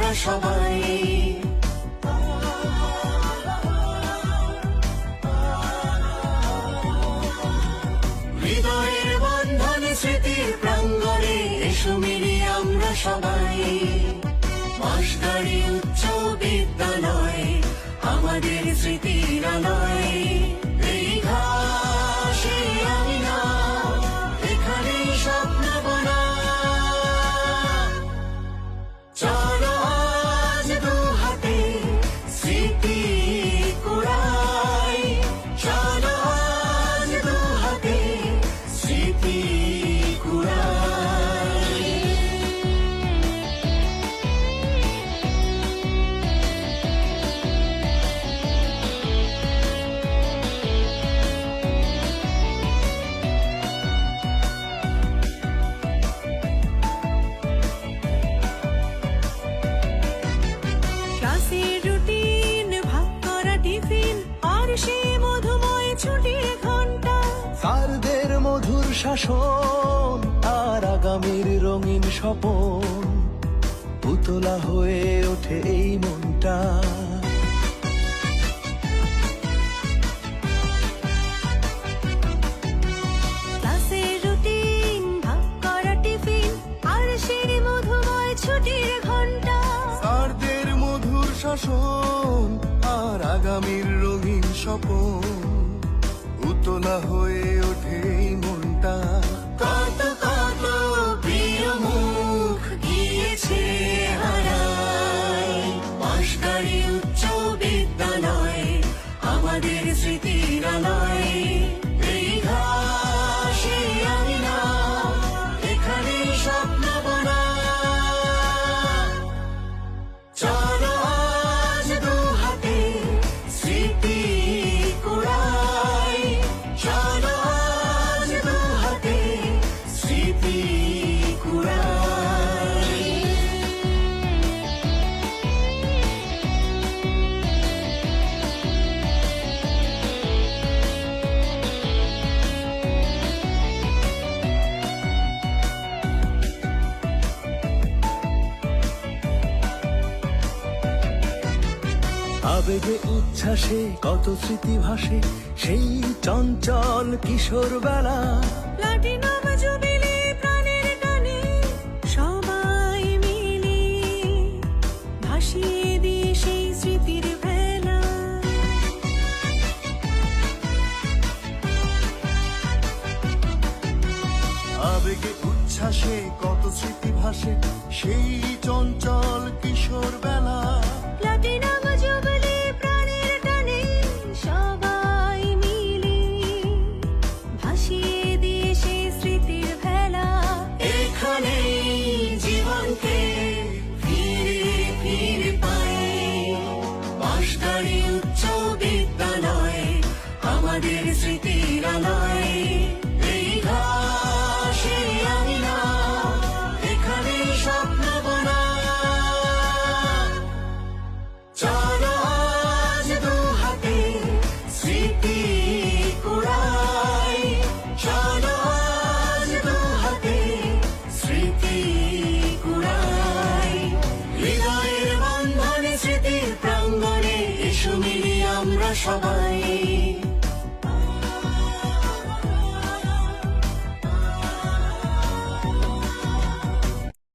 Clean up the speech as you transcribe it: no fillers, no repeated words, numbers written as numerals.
আমরা সবাই। হৃদয়ের বন্ধনে স্মৃতির প্রাঙ্গণে এসো মিলি আমরা সবাই। বাঁশগাড়ি উচ্চ বিদ্যালয় আমাদের স্মৃতির আলয়। এই ঘাসে আমি না, এখানেই স্বপ্ন বোনা। চলো আজ দু হাতে স্মৃতি কুড়াই, চলো আজ দু হাতে স্মৃতি কুড়াই। ক্লাসের রুটিন, ভাগ করা টিফিন, আর সে মধুময় ছুটির ঘন্টা। স্যারদের মধুর শাসন আর আগামীর রঙিন স্বপন, পুতলা হয়ে ওঠে এই মনটা। ক্লাসের রুটিন, ভাগ করা টিফিন, আর সে মধুময় ছুটির ঘন্টা। স্যারদের মধুর শাসন আর আগামীর রঙিন স্বপন, পুতলা হয়ে ওঠে এই মনটা। কত কত প্রিয় মুখ গিয়েছে হারাই। বাঁশগাড়ি উচ্চ বিদ্যালয় আমাদের স্মৃতির আলয়। এই ঘাসে আমি না, এখানেই স্বপ্ন বোনা। চলো আজ দু হাতে স্মৃতি কুড়াই, চলো আজ দু হাতে স্মৃতি কুড়াই। আবেগে উচ্ছ্বাসে কত স্মৃতি ভাসে, সেই চঞ্চল কিশোর বেলা। প্লাটিনাম জুবিলি প্রাণের টানে সবাই মিলে ভাসিয়ে দিয়ে সেই স্মৃতির ভেলা। আবেগে উচ্ছ্বাসে কত স্মৃতি ভাসে, সেই চঞ্চল কিশোর বেলা। প্লাটিনাম জুবিলি প্রাণের টানে সবাই মিলে ভাসিয়ে দিয়ে সেই স্মৃতির ভেলা। এখানেই জীবনকে ফিরে ফিরে পাই। বাঁশগাড়ি উচ্চ বিদ্যালয় আমাদের স্মৃতির আলয়। এই ঘাসে আমি না, এখানেই স্বপ্ন বোনা। চলো আজ দু হাতে স্মৃতি কুড়াই, চলো আজ দু হাতে স্মৃতি কুড়াই। হৃদয়ের বন্ধনে স্মৃতির প্রাঙ্গণে এসো মিলি আমরা সবাই।